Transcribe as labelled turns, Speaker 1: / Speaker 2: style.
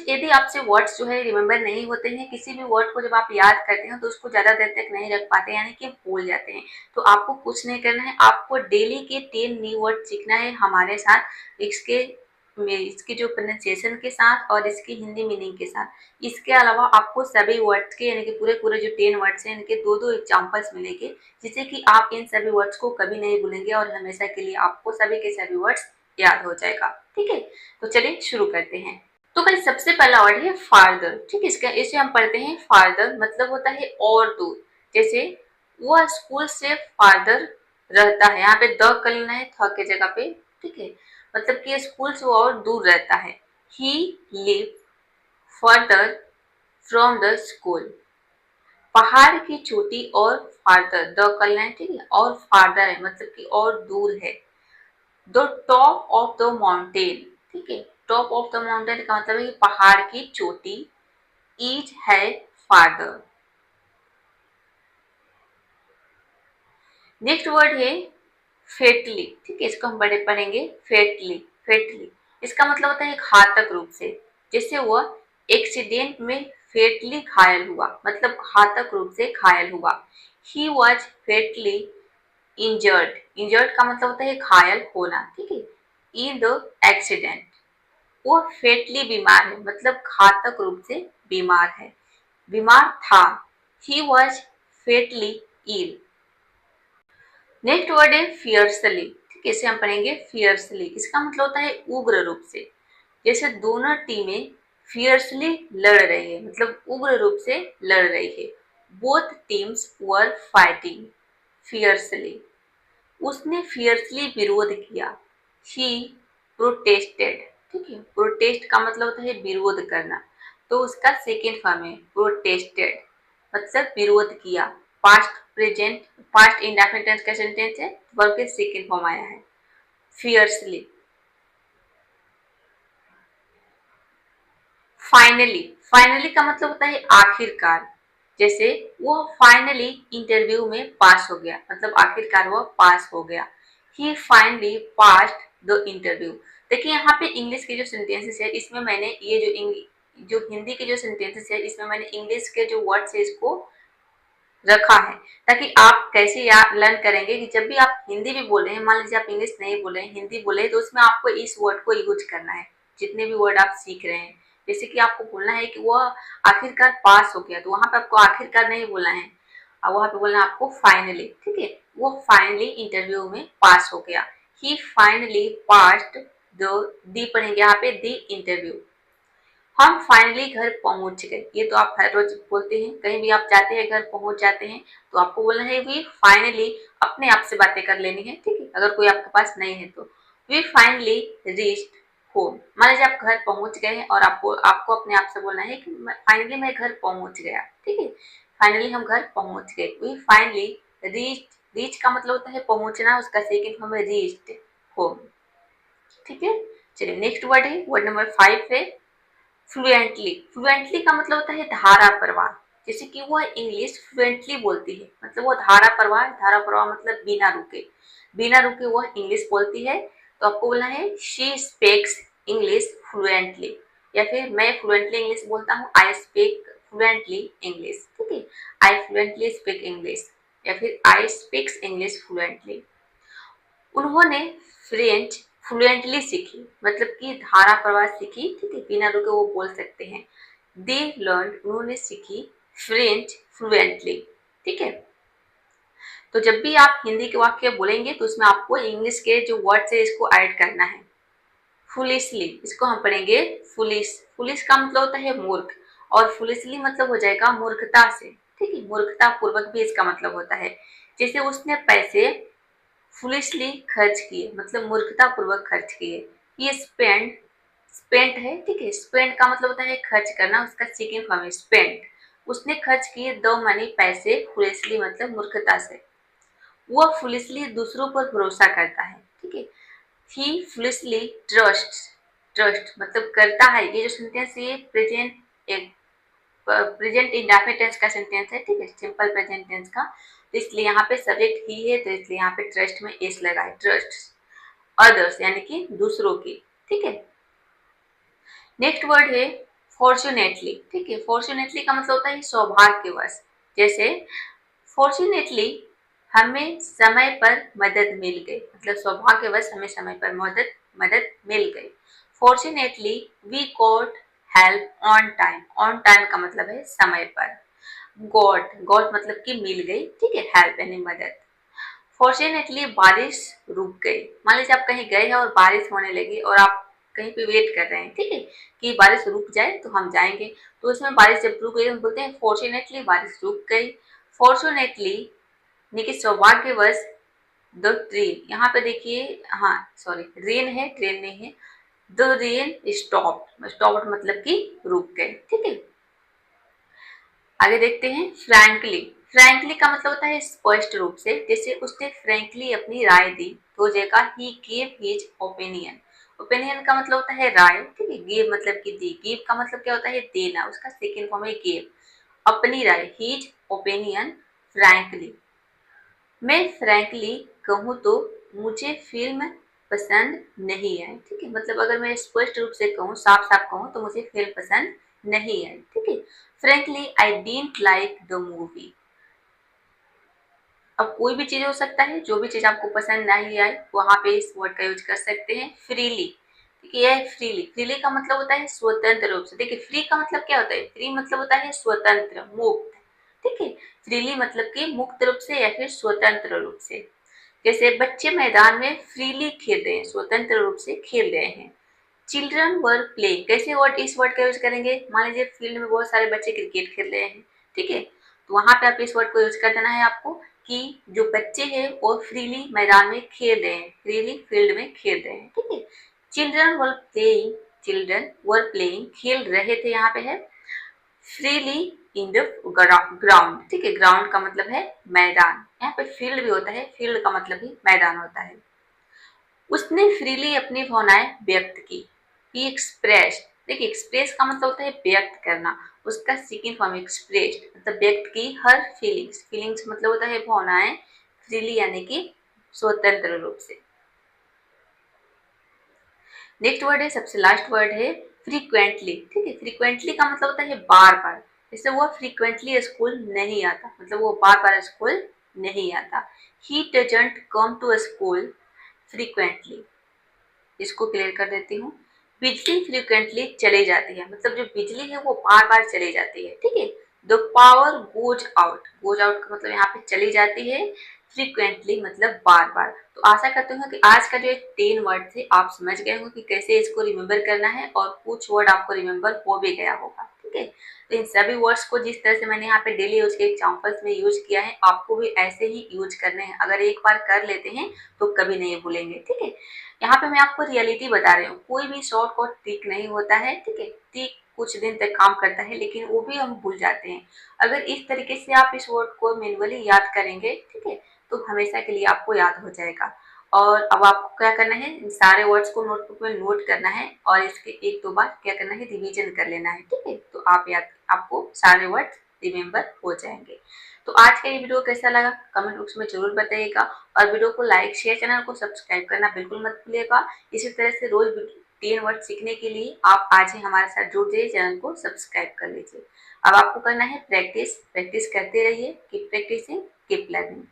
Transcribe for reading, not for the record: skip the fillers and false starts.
Speaker 1: यदि आपसे वर्ड्स जो है रिमेम्बर नहीं होते हैं, किसी भी वर्ड को जब आप याद करते हैं तो उसको ज़्यादा देर तक नहीं रख पाते, यानी कि भूल जाते हैं, तो आपको कुछ नहीं करना है, आपको डेली के 10 न्यू वर्ड सीखना है हमारे साथ, इसके जो प्रोनाउंसिएशन के साथ और इसकी हिंदी मीनिंग के साथ। इसके अलावा आपको सभी वर्ड्स के, यानी कि पूरे जो 10 वर्ड्स हैं, इनके दो एग्जाम्पल्स मिलेंगे, जिससे कि आप इन सभी वर्ड्स को कभी नहीं भूलेंगे और हमेशा के लिए आपको सभी के सभी वर्ड्स याद हो जाएगा। ठीक है, तो चलिए शुरू करते हैं। तो भाई सबसे पहला वर्ड है फार्दर। ठीक है, इसे हम पढ़ते हैं फार्दर, मतलब होता है और दूर। जैसे वह स्कूल से फार्दर रहता है, यहाँ पे द कर लेना है थ के जगह पे। ठीक है, मतलब कि स्कूल से और दूर रहता है। He live further from the school. पहाड़ की चोटी और फार्दर, द कर लेना है, ठीक है, और फार्दर है मतलब कि और दूर है। The top of the mountain, ठीक है, टॉप ऑफ द माउंटेन का मतलब है कि पहाड़ की चोटी। इज है फादर। नेक्स्ट वर्ड है फेटली। ठीक है, इसको हम बड़े पढ़ेंगे फेटली। फेटली इसका मतलब होता है घातक रूप से। जैसे वह एक्सीडेंट में फेटली घायल हुआ, मतलब घातक रूप से घायल हुआ। ही वॉज फेटली इंजर्ड। इंजर्ड का मतलब होता है घायल होना। ठीक है, इन द एक्सीडेंट। वो फेटली बीमार है, मतलब घातक रूप से बीमार है, बीमार था। He was fatally ill. Next word है फियर्सली। ठीक है, इसे हम पढ़ेंगे फियर्सली। इसका मतलब होता है उग्र रूप से। जैसे दोनों टीमें फियर्सली लड़ रही है, मतलब उग्र रूप से लड़ रही है। Both teams were fighting fiercely. उसने फियर्सली विरोध किया। ही प्रोटेस्टेड। ठीक है, प्रोटेस्ट का मतलब होता है विरोध करना, तो उसका सेकेंड फॉर्म है प्रोटेस्टेड, मतलब विरोध किया। Past present, past indefinite tense का सेंटेंस है, वर्ब के सेकेंड फॉर्म आया है फियर्सली। फाइनली, फाइनली का मतलब होता है आखिरकार। जैसे वो फाइनली इंटरव्यू में पास हो गया, मतलब आखिरकार वो पास हो गया। ही फाइनली पास्ड द इंटरव्यू। देखिए यहाँ पे इंग्लिश के जो सेंटेंसेस है, इसमें मैंने ये जो हिंदी के जो सेंटेंसेस है, इसमें मैंने इंग्लिश के जो वर्ड्स है इसको रखा है, ताकि आप कैसे लर्न करेंगे कि जब भी आप हिंदी भी बोल रहे हैं, मान लीजिए आप इंग्लिश नहीं बोल रहे हैं, हिंदी बोले हैं, तो उसमें आपको इस वर्ड को यूज करना है, जितने भी वर्ड आप सीख रहे हैं। जैसे कि आपको बोलना है कि वो आखिरकार पास हो गया, तो वहां पे आपको आखिरकार नहीं बोलना है, और वहां पे बोलना है आपको फाइनली। ठीक है, वो फाइनली इंटरव्यू में पास हो गया। ही फाइनली पास्ड द, दी पढ़ेंगे यहाँ पे, दी इंटरव्यू। हम फाइनली घर पहुंच गए, ये तो आप हर रोज बोलते हैं, कहीं भी आप जाते हैं घर पहुंच जाते हैं, तो आपको बोलना है वी फाइनली, अपने आप से बातें कर लेनी है। ठीक है, अगर कोई आपके पास नहीं है तो वी फाइनली रीच्ड होम। मान लीजिए आप घर पहुंच गए हैं और आपको आपको अपने आप से बोलना है कि फाइनली मैं घर पहुंच गया। ठीक है, फाइनली हम घर पहुंच गए। वी फाइनली रीच्ड, रीच का मतलब होता है पहुंचना, उसका सेकेंड फॉर्म है रीच्ड होम। ठीक है, चलिए नेक्स्ट वर्ड है, वर्ड नंबर 5 है फ्लुएंटली। फ्लुएंटली का मतलब होता है धारा प्रवाह। जैसे कि वह इंग्लिश फ्लुएंटली बोलती है, मतलब वो धारा प्रवाह, धारा प्रवाह मतलब बिना रुके, बिना रुके वह इंग्लिश बोलती है। तो आपको बोलना है शी स्पीक्स इंग्लिश फ्लुएंटली, या फिर मैं फ्लुएंटली इंग्लिश बोलता हूँ, आई स्पीक फ्लुएंटली इंग्लिश। ठीक है, आई फ्लुएंटली स्पीक इंग्लिश, या फिर आई स्पीक्स इंग्लिश फ्लुएंटली। उन्होंने फ्रेंच फ्लुएंटली सीखी, मतलब कि धारा प्रवाह सीखी। ठीक है, बिना रुके वो बोल सकते हैं। दे लर्न, उन्होंने सीखी फ्रेंच फ्लुएंटली। ठीक है, तो जब भी आप हिंदी के वाक्य बोलेंगे तो उसमें आपको इंग्लिश के जो वर्ड्स है इसको ऐड करना है। फुलिशली, इसको हम पढ़ेंगे फुलिश। फुलिश का मतलब होता है मूर्ख, और फुलिशली मतलब हो जाएगा मूर्खता से। ठीक है, मूर्खता पूर्वक भी इसका मतलब होता है। जैसे उसने पैसे फुलिशली खर्च किए, मतलब मूर्खता पूर्वक खर्च किए। ये स्पेंड, स्पेंट है। ठीक है, स्पेंड का मतलब होता है खर्च करना, उसका सेकेंड फॉर्म है स्पेंट। उसने खर्च किए दो मनी, पैसे, फुलिशली मतलब मूर्खता से। वह फुलिशली दूसरों पर भरोसा करता है। ठीक है, ही फुलिशली ट्रस्ट, ट्रस्ट मतलब करता है। ये जो सेंटेंस ये प्रेजेंट, एक प्रेजेंट इंडेफिनिट टेंस का सेंटेंस है। ठीक है, सिंपल प्रेजेंट टेंस का, तो इसलिए यहाँ पे सब्जेक्ट ही है, तो इसलिए यहाँ पे ट्रस्ट में एस लगा है। ट्रस्ट अदर्स यानी कि दूसरों की। ठीक है, नेक्स्ट वर्ड है फॉर्चुनेटली, ठीक है, फॉर्चुनेटली का मतलब होता है सौभाग्यवश। जैसे फॉर्चुनेटली हमें समय पर मदद मिल गई, मतलब सौभाग्यवश हमें समय पर मदद मदद मिल गई। Fortunately we got help on time, on time का मतलब है समय पर। गॉट, गॉट मतलब कि मिल गई, ठीक है, हेल्प यानी मदद। फॉर्चुनेटली बारिश रुक गई। मान लीजिए आप कहीं गए हैं और बारिश होने लगी और आप कहीं पे वेट कर रहे हैं, ठीक है, कि बारिश रुक जाए तो हम जाएंगे। तो उसमें बारिश जब रुक गई हम बोलते हैं फॉर्चुनेटली बारिश रुक गई। फॉर्चुनेटली यानी कि सौभाग्यवश द ट्रेन, यहाँ पे देखिए, हाँ सॉरी रेन है, ट्रेन नहीं है। द रेन स्टॉप्ड, स्टॉप्ड मतलब कि रुक गए, ठीक है। आगे देखते हैं फ्रैंकली। फ्रैंकली का मतलब होता है स्पष्ट रूप से। जैसे उसने फ्रैंकली अपनी राय दी तो जगह he gave his opinion. Opinion का मतलब होता है राय, ठीक है, गिव मतलब कि दी। गिव का मतलब क्या होता है देना, उसका सेकंड फॉर्म है गिव। अपनी राय, हिज ओपिनियन फ्रैंकली। मैं फ्रैंकली कहूँ तो मुझे फिल्म पसंद नहीं आई, ठीक है, मतलब अगर मैं स्पष्ट रूप से कहूँ, साफ साफ कहूँ तो मुझे फिल्म पसंद नहीं आई, ठीक है। Frankly I didn't like the movie. अब कोई भी चीज हो सकता है, जो भी चीज आपको पसंद नहीं आए वहां पे इस वर्ड का यूज कर सकते हैं फ्रीली, ठीक है। यह फ्रीली, फ्रीली का मतलब होता है स्वतंत्र रूप से। देखिए फ्री का मतलब क्या होता है, फ्री मतलब होता है स्वतंत्र, मुक्त, ठीक है। फ्रीली मतलब कि मुक्त रूप से या फिर स्वतंत्र रूप से। जैसे बच्चे मैदान में फ्रीली खेल रहे हैं, स्वतंत्र रूप से खेल रहे हैं। चिल्ड्रन वर प्लेइंग, कैसे वर्ड, इस वर्ड का यूज करेंगे। मान लीजिए फील्ड में बहुत सारे बच्चे क्रिकेट खेल रहे हैं, ठीक है, तो वहां पे आप इस वर्ड को यूज कर देना है आपको कि जो बच्चे हैं वो फ्रीली मैदान में खेल रहे हैं, फ्रीली फील्ड में खेल रहे हैं, ठीक है। Children were playing, children were playing खेल रहे थे, यहाँ पे है फ्रीली इन द ग्राउंड, ठीक है। ग्राउंड का मतलब है मैदान, यहाँ पे फील्ड भी होता है, फील्ड का मतलब ही मैदान होता है। उसने फ्रीली अपनी भावनाएं व्यक्त की। ही एक्सप्रेस्ड, देखिए एक्सप्रेस का मतलब होता है व्यक्त करना, उसका सेकंड फॉर्म एक्सप्रेस्ड मतलब व्यक्त की हर फीलिंग्स। फीलिंग्स मतलब होता है भावनाएं, फ्रीली यानी कि स्वतंत्र रूप से। नेक्स्ट वर्ड है, सबसे लास्ट वर्ड है फ्रीक्वेंटली, ठीक है। फ्रीक्वेंटली का मतलब होता है बार बार। जैसे वो फ्रीक्वेंटली स्कूल नहीं आता, मतलब वो बार बार स्कूल नहीं आता। He doesn't come to school frequently, इसको क्लियर कर देती हूँ। बिजली फ्रिक्वेंटली चली जाती है, मतलब जो बिजली है वो बार बार चली जाती है, ठीक है। The power goes out, goes out का मतलब यहाँ पे चली जाती है, फ्रिक्वेंटली मतलब बार बार। तो आशा करती हूँ कि आज का जो 10 वर्ड थे आप समझ गए हो कि कैसे इसको रिमेम्बर करना है, और कुछ वर्ड आपको रिमेम्बर हो भी गया होगा, ठीक है। तो इन सभी वर्ड्स को जिस तरह से मैंने यहाँ पे डेली यूज के एग्जाम्पल्स में यूज किया है, आपको भी ऐसे ही यूज करने हैं। अगर एक बार कर लेते हैं तो कभी नहीं भूलेंगे, ठीक है। यहाँ पे मैं आपको रियलिटी बता रही हूँ, कोई भी शॉर्टकट ट्रिक नहीं होता है, ठीक है। ट्रिक कुछ दिन तक काम करता है लेकिन वो भी हम भूल जाते हैं। अगर इस तरीके से आप इस वर्ड को मैनुअली याद करेंगे, ठीक है, तो हमेशा के लिए आपको याद हो जाएगा। और अब आपको क्या करना है, इन सारे वर्ड्स को नोटबुक में नोट करना है और इसके एक दो बार क्या करना है, रिवीजन कर लेना है, ठीक है। तो आप याद, आपको सारे वर्ड्स रिमेम्बर हो जाएंगे। तो आज का ये वीडियो कैसा लगा कमेंट बॉक्स में जरूर बताइएगा, और वीडियो को लाइक शेयर, चैनल को सब्सक्राइब करना बिल्कुल मत भूलिएगा। इसी तरह से रोज 10 वर्ड सीखने के लिए आप आज ही हमारे साथ जुड़ जाइए, चैनल को सब्सक्राइब कर लीजिए। अब आपको करना है प्रैक्टिस, प्रैक्टिस करते रहिए, कीप प्रैक्टिसिंग कीप लर्निंग।